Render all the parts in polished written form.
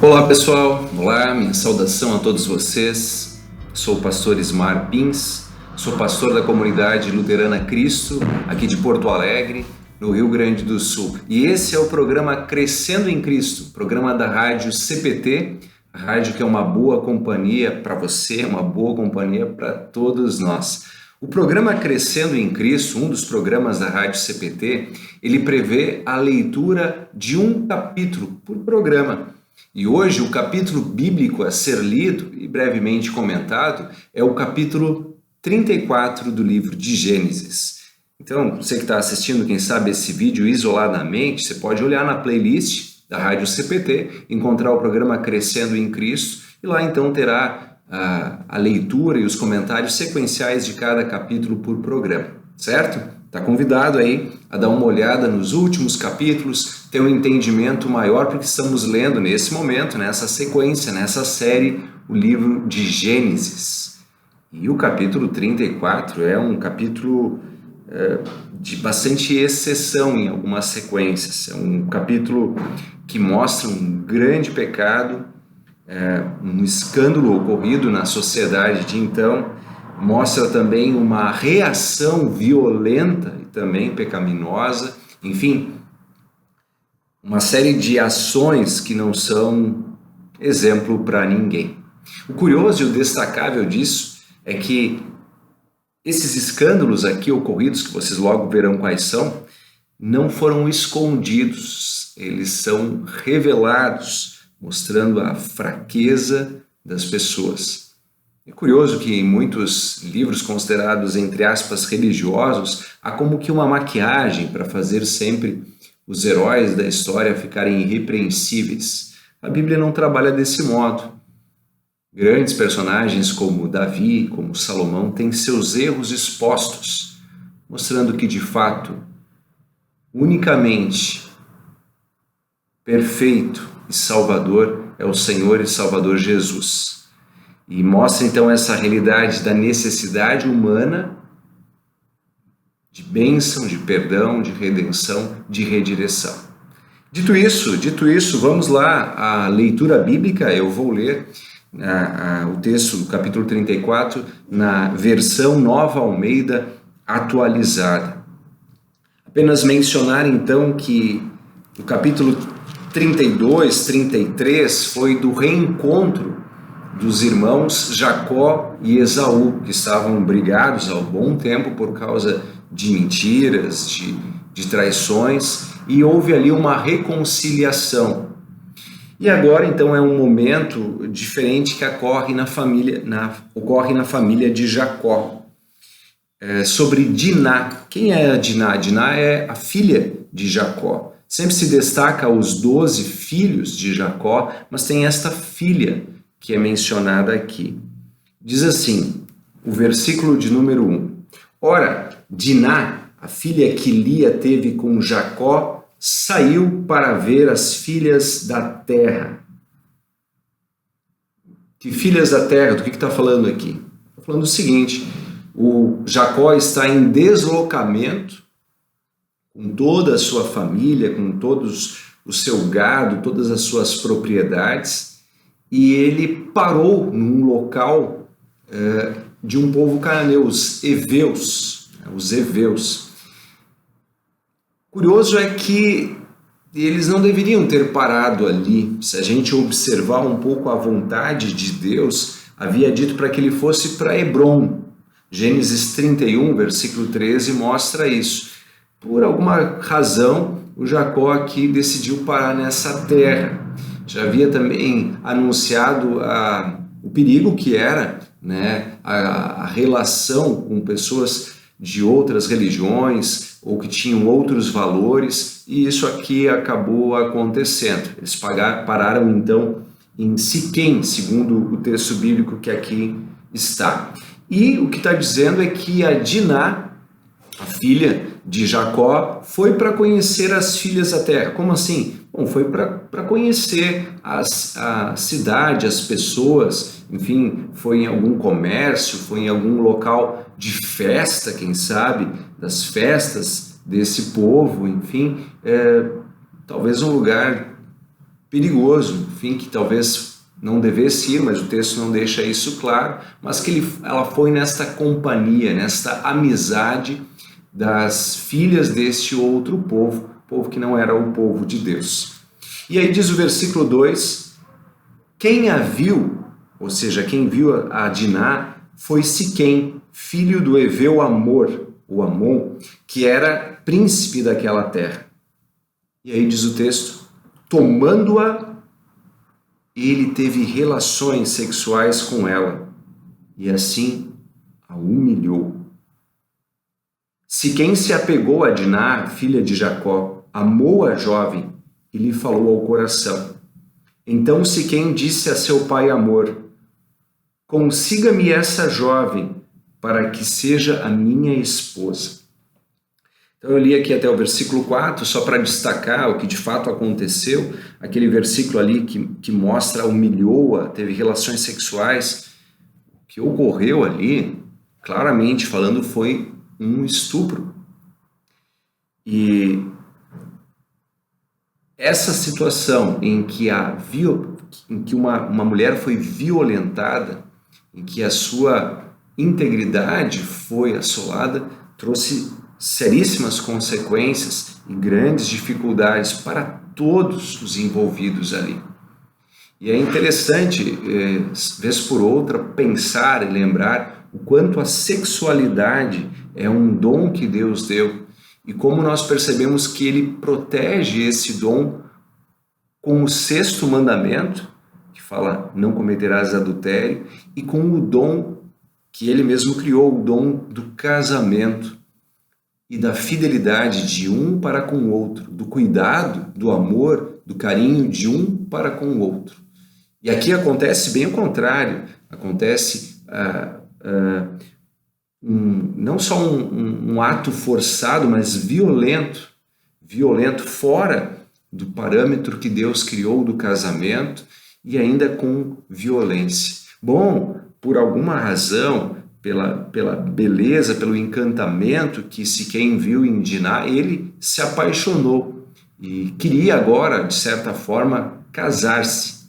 Olá pessoal, olá, minha saudação a todos vocês. Sou o pastor Ismar Pins, sou pastor da comunidade luterana Cristo, aqui de Porto Alegre, no Rio Grande do Sul. E esse é o programa Crescendo em Cristo, programa da rádio CPT, a rádio que é uma boa companhia para você, uma boa companhia para todos nós. O programa Crescendo em Cristo, um dos programas da rádio CPT, ele prevê a leitura de um capítulo por programa. E hoje o capítulo bíblico a ser lido e brevemente comentado é o capítulo 34 do livro de Gênesis. Então, você que está assistindo, quem sabe, esse vídeo isoladamente, você pode olhar na playlist da Rádio CPT, encontrar o programa Crescendo em Cristo e lá então terá a leitura e os comentários sequenciais de cada capítulo por programa, certo? Está convidado aí a dar uma olhada nos últimos capítulos, ter um entendimento maior, porque estamos lendo nesse momento, nessa sequência, nessa série, o livro de Gênesis. E o capítulo 34 é um capítulo de bastante exceção em algumas sequências. É um capítulo que mostra um grande pecado, um escândalo ocorrido na sociedade de então, mostra também uma reação violenta e também pecaminosa, enfim, uma série de ações que não são exemplo para ninguém. O curioso e o destacável disso é que esses escândalos aqui ocorridos, que vocês logo verão quais são, não foram escondidos, eles são revelados, mostrando a fraqueza das pessoas. É curioso que em muitos livros considerados, entre aspas, religiosos, há como que uma maquiagem para fazer sempre os heróis da história ficarem irrepreensíveis. A Bíblia não trabalha desse modo. Grandes personagens como Davi, como Salomão, têm seus erros expostos, mostrando que, de fato, unicamente perfeito e salvador é o Senhor e Salvador Jesus. E mostra então essa realidade da necessidade humana de bênção, de perdão, de redenção, de redireção. Dito isso, vamos lá à leitura bíblica. Eu vou ler o texto do capítulo 34 na versão Nova Almeida atualizada. Apenas mencionar então que o capítulo 32, 33 foi do reencontro dos irmãos Jacó e Esaú, que estavam brigados há um bom tempo por causa de mentiras, de traições, e houve ali uma reconciliação. E agora, então, é um momento diferente que ocorre na família de Jacó. Sobre Diná. Quem é a Diná? Diná é a filha de Jacó. Sempre se destaca os 12 filhos de Jacó, mas tem esta filha que é mencionada aqui. Diz assim, o versículo de número 1. Ora, Diná, a filha que Lia teve com Jacó, saiu para ver as filhas da terra. Que filhas da terra? Do que está falando aqui? Está falando o seguinte, o Jacó está em deslocamento com toda a sua família, com todos o seu gado, todas as suas propriedades, e ele parou num local de um povo cananeu, os heveus. Curioso é que eles não deveriam ter parado ali. Se a gente observar um pouco a vontade de Deus, havia dito para que ele fosse para Hebrom. Gênesis 31, versículo 13, mostra isso. Por alguma razão, o Jacó aqui decidiu parar nessa terra. Já havia também anunciado o perigo que era, né, a relação com pessoas de outras religiões ou que tinham outros valores, e isso aqui acabou acontecendo. Eles pararam então em Siquém, segundo o texto bíblico que aqui está. E o que está dizendo é que a Diná, a filha de Jacó, foi para conhecer as filhas da terra. Como assim? Bom, foi para conhecer a cidade, as pessoas, enfim, foi em algum comércio, foi em algum local de festa, quem sabe, das festas desse povo, enfim, talvez um lugar perigoso, enfim, que talvez não devesse ir, mas o texto não deixa isso claro, mas que ela foi nesta companhia, nesta amizade das filhas deste outro povo, povo que não era o povo de Deus. E aí diz o versículo 2, quem a viu, ou seja, quem viu a Diná, foi Siquém, filho do heveu Amor, o Amon, que era príncipe daquela terra. E aí diz o texto, tomando-a, ele teve relações sexuais com ela, e assim a humilhou. Siquém se apegou a Diná, filha de Jacó, amou a jovem e lhe falou ao coração. Então Siquém disse a seu pai Amor, consiga-me essa jovem para que seja a minha esposa. Então eu li aqui até o versículo 4, só para destacar o que de fato aconteceu, aquele versículo ali que mostra, humilhou-a, teve relações sexuais. O que ocorreu ali, claramente falando, foi um estupro. E essa situação em que, uma mulher foi violentada, em que a sua integridade foi assolada, trouxe seríssimas consequências e grandes dificuldades para todos os envolvidos ali. E é interessante, vez por outra, pensar e lembrar o quanto a sexualidade é um dom que Deus deu e como nós percebemos que Ele protege esse dom com o 6º mandamento, que fala não cometerás adultério, e com o dom que Ele mesmo criou, o dom do casamento e da fidelidade de um para com o outro, do cuidado, do amor, do carinho de um para com o outro. E aqui acontece bem o contrário, acontece não só um ato forçado, mas violento fora do parâmetro que Deus criou do casamento e ainda com violência. Bom, por alguma razão, pela beleza, pelo encantamento que Siquém viu em Diná, ele se apaixonou e queria agora, de certa forma, casar-se.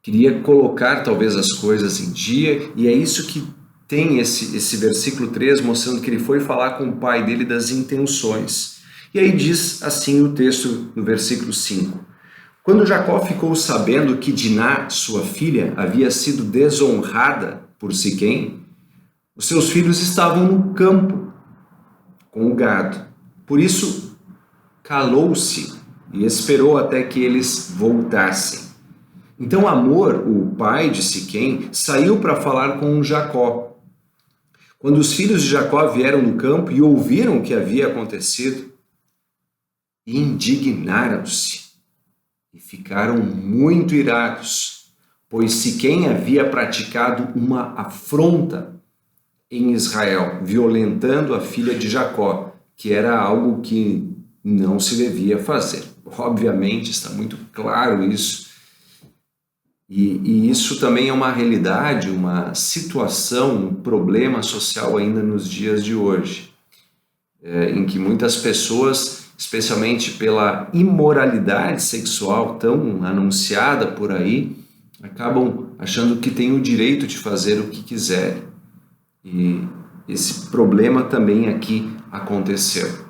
Queria colocar talvez as coisas em dia, e é isso que tem esse versículo 3 mostrando que ele foi falar com o pai dele das intenções. E aí diz assim o texto no versículo 5. Quando Jacó ficou sabendo que Diná, sua filha, havia sido desonrada por Siquém, os seus filhos estavam no campo com o gado. Por isso, calou-se e esperou até que eles voltassem. Então Amor, o pai de Siquém, saiu para falar com Jacó. Quando os filhos de Jacó vieram no campo e ouviram o que havia acontecido, indignaram-se e ficaram muito irados, pois Siquém havia praticado uma afronta em Israel, violentando a filha de Jacó, que era algo que não se devia fazer. Obviamente, está muito claro isso. E isso também é uma realidade, uma situação, um problema social ainda nos dias de hoje, em que muitas pessoas, especialmente pela imoralidade sexual tão anunciada por aí, acabam achando que têm o direito de fazer o que quiserem. E esse problema também aqui aconteceu.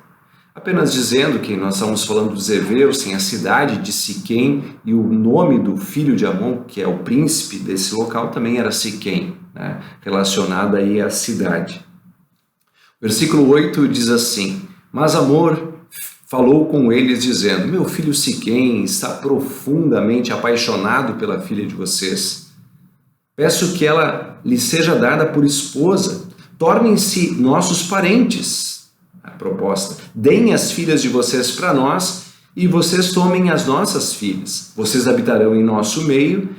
Apenas dizendo que nós estamos falando dos heveus, tem a cidade de Siquém, e o nome do filho de Amon, que é o príncipe desse local, também era Siquém, né? Relacionado aí à cidade. Versículo 8 diz assim, mas Amor falou com eles dizendo, meu filho Siquém está profundamente apaixonado pela filha de vocês. Peço que ela lhe seja dada por esposa, tornem-se nossos parentes. A proposta, deem as filhas de vocês para nós e vocês tomem as nossas filhas. Vocês habitarão em nosso meio,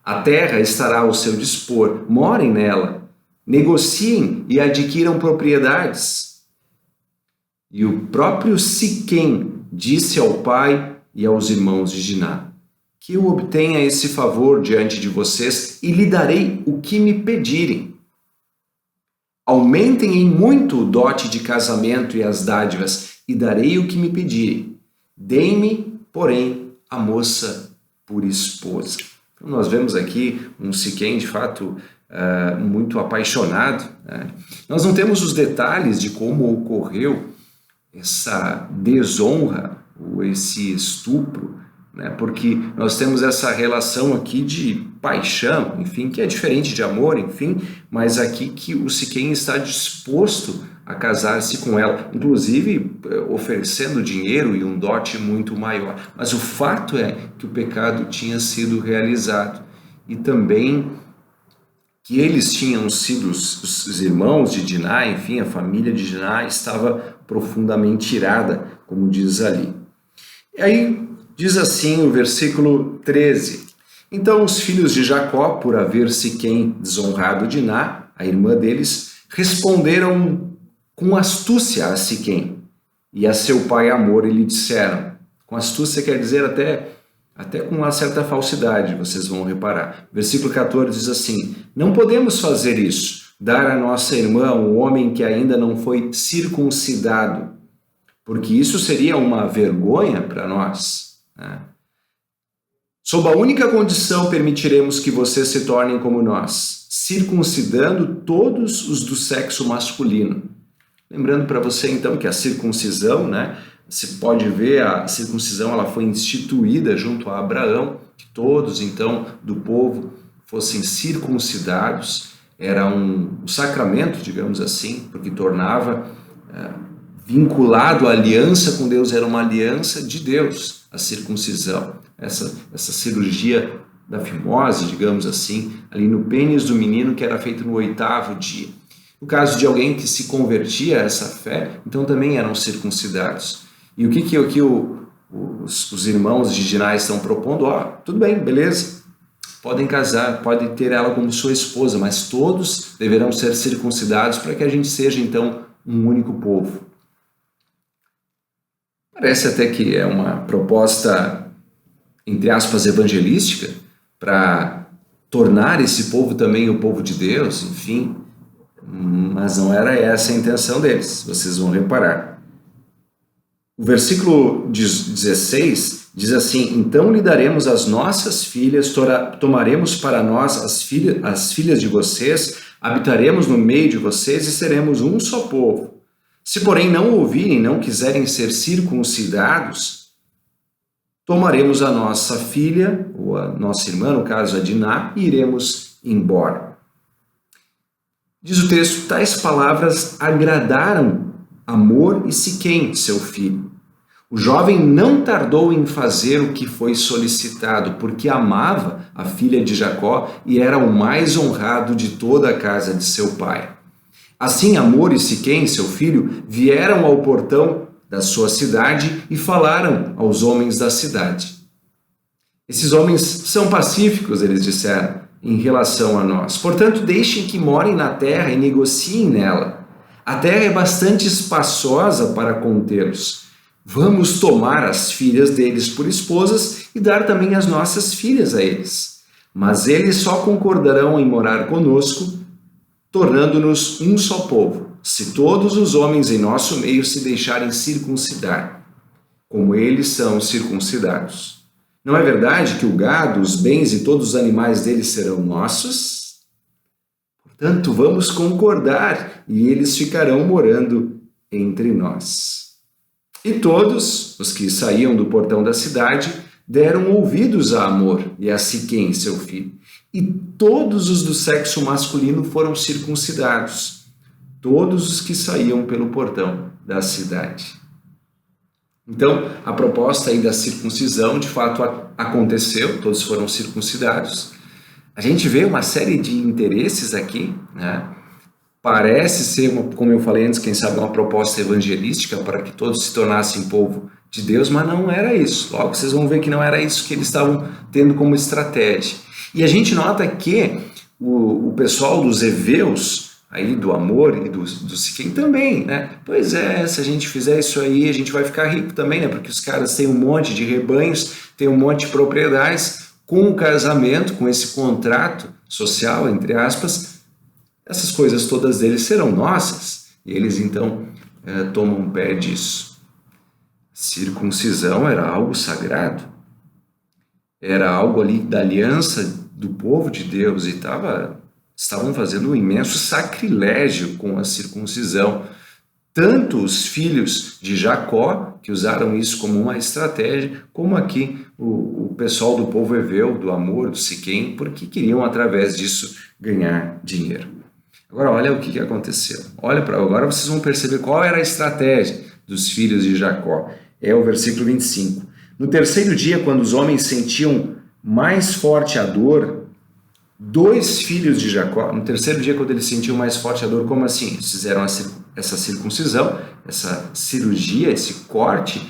a terra estará ao seu dispor, morem nela, negociem e adquiram propriedades. E o próprio Siquém disse ao pai e aos irmãos de Diná, que eu obtenha esse favor diante de vocês e lhe darei o que me pedirem. Aumentem em muito o dote de casamento e as dádivas, e darei o que me pedirem. Deem-me, porém, a moça por esposa. Então, nós vemos aqui um Siquém, de fato, muito apaixonado, né? Nós não temos os detalhes de como ocorreu essa desonra ou esse estupro, né? Porque nós temos essa relação aqui de paixão, enfim, que é diferente de amor, enfim, mas aqui que o Siquém está disposto a casar-se com ela, inclusive oferecendo dinheiro e um dote muito maior. Mas o fato é que o pecado tinha sido realizado e também que eles tinham sido os irmãos de Diná, enfim, a família de Diná estava profundamente irada, como diz ali. E aí diz assim o versículo 13: Então os filhos de Jacó, por haver Siquém desonrado Diná, a irmã deles, responderam com astúcia a Siquém e a seu pai Hamor, e lhe disseram, com astúcia quer dizer até com uma certa falsidade, vocês vão reparar. Versículo 14 diz assim: Não podemos fazer isso, dar a nossa irmã um homem que ainda não foi circuncidado, porque isso seria uma vergonha para nós, né? Sob a única condição permitiremos que vocês se tornem como nós, circuncidando todos os do sexo masculino. Lembrando para você então que a circuncisão, né? Você pode ver, a circuncisão ela foi instituída junto a Abraão, que todos então do povo fossem circuncidados. Era um sacramento, digamos assim, porque tornava vinculado à aliança com Deus, era uma aliança de Deus, a circuncisão. Essa cirurgia da fimose, digamos assim, ali no pênis do menino, que era feito no 8º dia. No caso de alguém que se convertia a essa fé, então também eram circuncidados. E o que os irmãos de Diná estão propondo? Tudo bem, beleza, podem casar, podem ter ela como sua esposa, mas todos deverão ser circuncidados para que a gente seja então um único povo. Parece até que é uma proposta, entre aspas, evangelística, para tornar esse povo também o povo de Deus, enfim, mas não era essa a intenção deles, vocês vão reparar. O versículo 16 diz assim: Então lhe daremos as nossas filhas, tomaremos para nós as filhas de vocês, habitaremos no meio de vocês e seremos um só povo. Se porém não ouvirem, não quiserem ser circuncidados, tomaremos a nossa filha, ou a nossa irmã, no caso a Diná, e iremos embora. Diz o texto: tais palavras agradaram Hamor e Siquém, seu filho. O jovem não tardou em fazer o que foi solicitado, porque amava a filha de Jacó e era o mais honrado de toda a casa de seu pai. Assim Hamor e Siquém, seu filho, vieram ao portão da sua cidade e falaram aos homens da cidade. Esses homens são pacíficos, eles disseram, em relação a nós. Portanto, deixem que morem na terra e negociem nela. A terra é bastante espaçosa para contê-los. Vamos tomar as filhas deles por esposas e dar também as nossas filhas a eles. Mas eles só concordarão em morar conosco, tornando-nos um só povo, se todos os homens em nosso meio se deixarem circuncidar, como eles são circuncidados. Não é verdade que o gado, os bens e todos os animais deles serão nossos? Portanto, vamos concordar e eles ficarão morando entre nós. E todos os que saíam do portão da cidade deram ouvidos a Hamor e a Siquém, seu filho. E todos os do sexo masculino foram circuncidados, todos os que saíam pelo portão da cidade. Então, a proposta aí da circuncisão, de fato, aconteceu, todos foram circuncidados. A gente vê uma série de interesses aqui, né? Parece ser, como eu falei antes, quem sabe uma proposta evangelística para que todos se tornassem povo de Deus, mas não era isso. Logo vocês vão ver que não era isso que eles estavam tendo como estratégia. E a gente nota que o pessoal dos heveus, aí do Hamor e do Siquém também, né? Pois é, se a gente fizer isso aí, a gente vai ficar rico também, né? Porque os caras têm um monte de rebanhos, têm um monte de propriedades. Com o casamento, com esse contrato social, entre aspas, essas coisas todas deles serão nossas. E eles então tomam pé disso. Circuncisão era algo sagrado. era algo ali da aliança do povo de Deus e estavam fazendo um imenso sacrilégio com a circuncisão. Tanto os filhos de Jacó, que usaram isso como uma estratégia, como aqui o pessoal do povo heveu, do Amor, do Siquém, porque queriam através disso ganhar dinheiro. Agora olha o que aconteceu. Agora vocês vão perceber qual era a estratégia dos filhos de Jacó. É o versículo 25. No terceiro dia, quando os homens sentiam mais forte a dor, 2 filhos de Jacó, no terceiro dia, quando eles sentiam mais forte a dor, como assim? Eles fizeram essa circuncisão, essa cirurgia, esse corte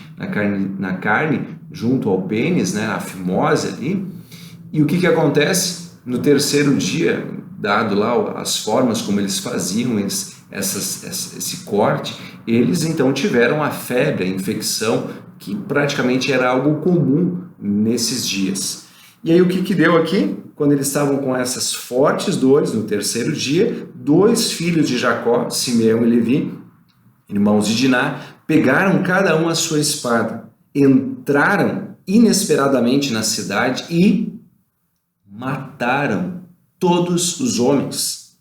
na carne junto ao pênis, né, a fimose ali. E o que acontece? No terceiro dia, dado lá as formas como eles faziam esse corte, eles então tiveram a febre, a infecção, que praticamente era algo comum nesses dias. E aí o que deu aqui? Quando eles estavam com essas fortes dores, no terceiro dia, 2 filhos de Jacó, Simeão e Levi, irmãos de Diná, pegaram cada um a sua espada, entraram inesperadamente na cidade e mataram todos os homens.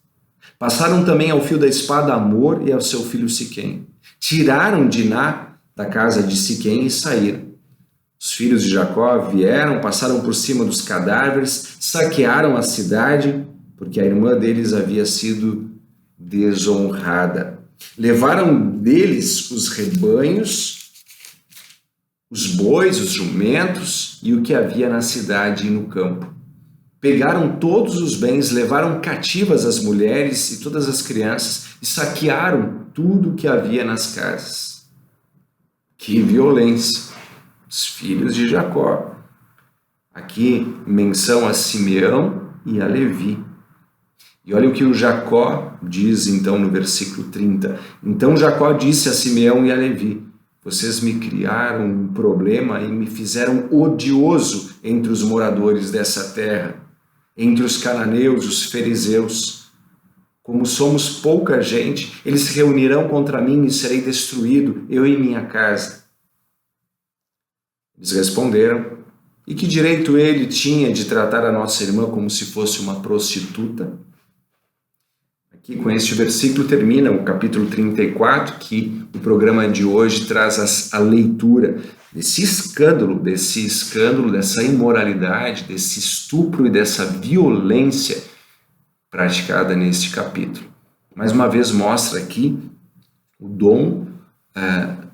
Passaram também ao fio da espada Amor e ao seu filho Siquém. Tiraram Diná da casa de Siquém e saíram. Os filhos de Jacó vieram, passaram por cima dos cadáveres, saquearam a cidade, porque a irmã deles havia sido desonrada. Levaram deles os rebanhos, os bois, os jumentos e o que havia na cidade e no campo. Pegaram todos os bens, levaram cativas as mulheres e todas as crianças e saquearam tudo o que havia nas casas. Que violência! Os filhos de Jacó. Aqui menção a Simeão e a Levi. E olha o que o Jacó diz então no versículo 30. Então Jacó disse a Simeão e a Levi: vocês me criaram um problema e me fizeram odioso entre os moradores dessa terra, entre os cananeus, os fariseus. Como somos pouca gente, eles se reunirão contra mim e serei destruído, eu e minha casa. Eles responderam: e que direito ele tinha de tratar a nossa irmã como se fosse uma prostituta? Aqui com este versículo termina o capítulo 34, que o programa de hoje traz a leitura desse escândalo, dessa imoralidade, desse estupro e dessa violência praticada neste capítulo. Mais uma vez mostra aqui o dom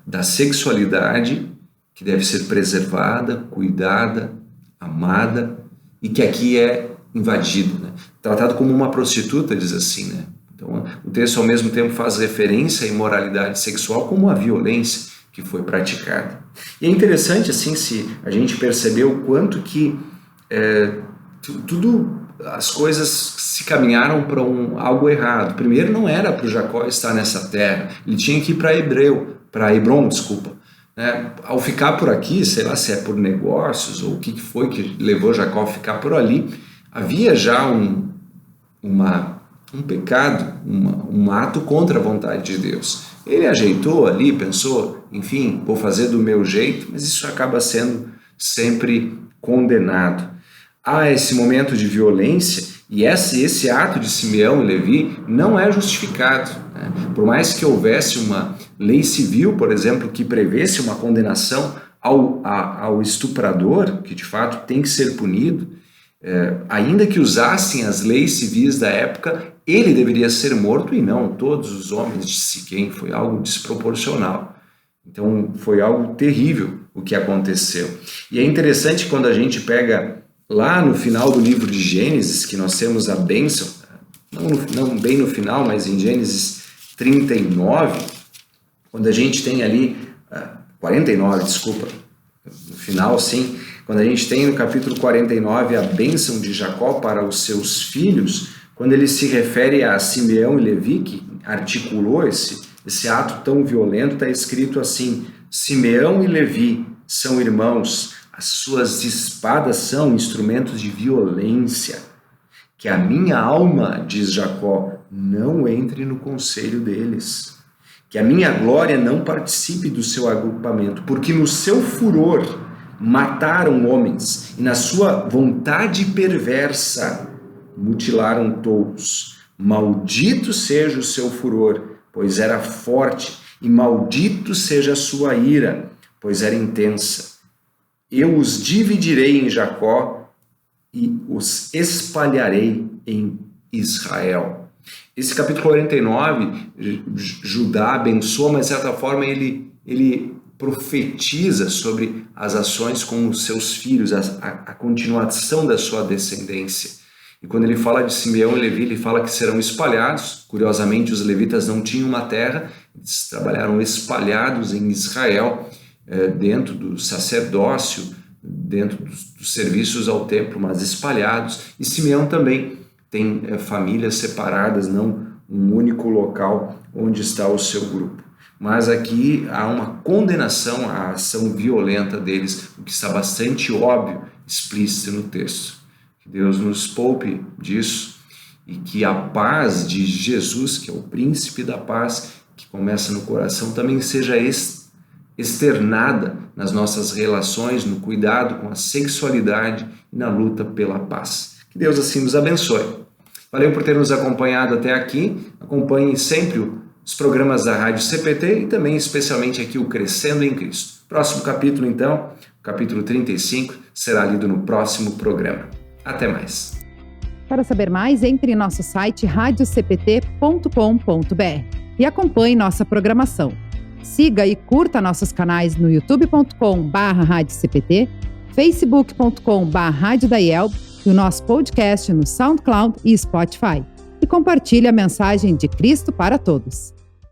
da sexualidade, que deve ser preservada, cuidada, amada, e que aqui é invadido, né? Tratado como uma prostituta, diz assim, né? Então, o texto ao mesmo tempo faz referência à imoralidade sexual como a violência que foi praticada. E é interessante, assim, se a gente perceber o quanto que as coisas se caminharam para algo errado. Primeiro, não era para o Jacó estar nessa terra, ele tinha que ir para Hebron, Ao ficar por aqui, sei lá se é por negócios ou o que foi que levou Jacó a ficar por ali, havia já um pecado, um ato contra a vontade de Deus. Ele ajeitou ali, pensou, enfim, vou fazer do meu jeito, mas isso acaba sendo sempre condenado. Há esse momento de violência e esse ato de Simeão e Levi não é justificado, né? Por mais que houvesse uma lei civil, por exemplo, que prevesse uma condenação ao estuprador, que de fato tem que ser punido, ainda que usassem as leis civis da época, ele deveria ser morto e não todos os homens de Siquém. Foi algo desproporcional. Então foi algo terrível o que aconteceu. E é interessante quando a gente pega lá no final do livro de Gênesis, que nós temos a bênção, não bem no final, mas em Gênesis 39, quando a gente tem ali, 49, desculpa, no final sim, quando a gente tem no capítulo 49 a bênção de Jacó para os seus filhos, quando ele se refere a Simeão e Levi, que articulou esse ato tão violento, está escrito assim: Simeão e Levi são irmãos, as suas espadas são instrumentos de violência. Que a minha alma, diz Jacó, não entre no conselho deles. Que a minha glória não participe do seu agrupamento, porque no seu furor mataram homens e na sua vontade perversa mutilaram touros. Maldito seja o seu furor, pois era forte, e maldito seja a sua ira, pois era intensa. Eu os dividirei em Jacó e os espalharei em Israel. Esse capítulo 49, Judá abençoa, mas de certa forma ele profetiza sobre as ações com os seus filhos, a continuação da sua descendência. E quando ele fala de Simeão e Levi, ele fala que serão espalhados. Curiosamente, os levitas não tinham uma terra, eles trabalharam espalhados em Israel, dentro do sacerdócio, dentro dos serviços ao templo, mas espalhados. E Simeão também tem famílias separadas, não um único local onde está o seu grupo. Mas aqui há uma condenação à ação violenta deles, o que está bastante óbvio, explícito no texto. Que Deus nos poupe disso e que a paz de Jesus, que é o príncipe da paz, que começa no coração, também seja externada nas nossas relações, no cuidado com a sexualidade e na luta pela paz. Que Deus assim nos abençoe. Valeu por ter nos acompanhado até aqui. Acompanhe sempre os programas da Rádio CPT e também especialmente aqui o Crescendo em Cristo. Próximo capítulo, então, capítulo 35, será lido no próximo programa. Até mais. Para saber mais, entre em nosso site radiocpt.com.br e acompanhe nossa programação. Siga e curta nossos canais no youtube.com/radiocpt, facebook.com/radiodaiel e o nosso podcast no SoundCloud e Spotify. E compartilhe a mensagem de Cristo para todos.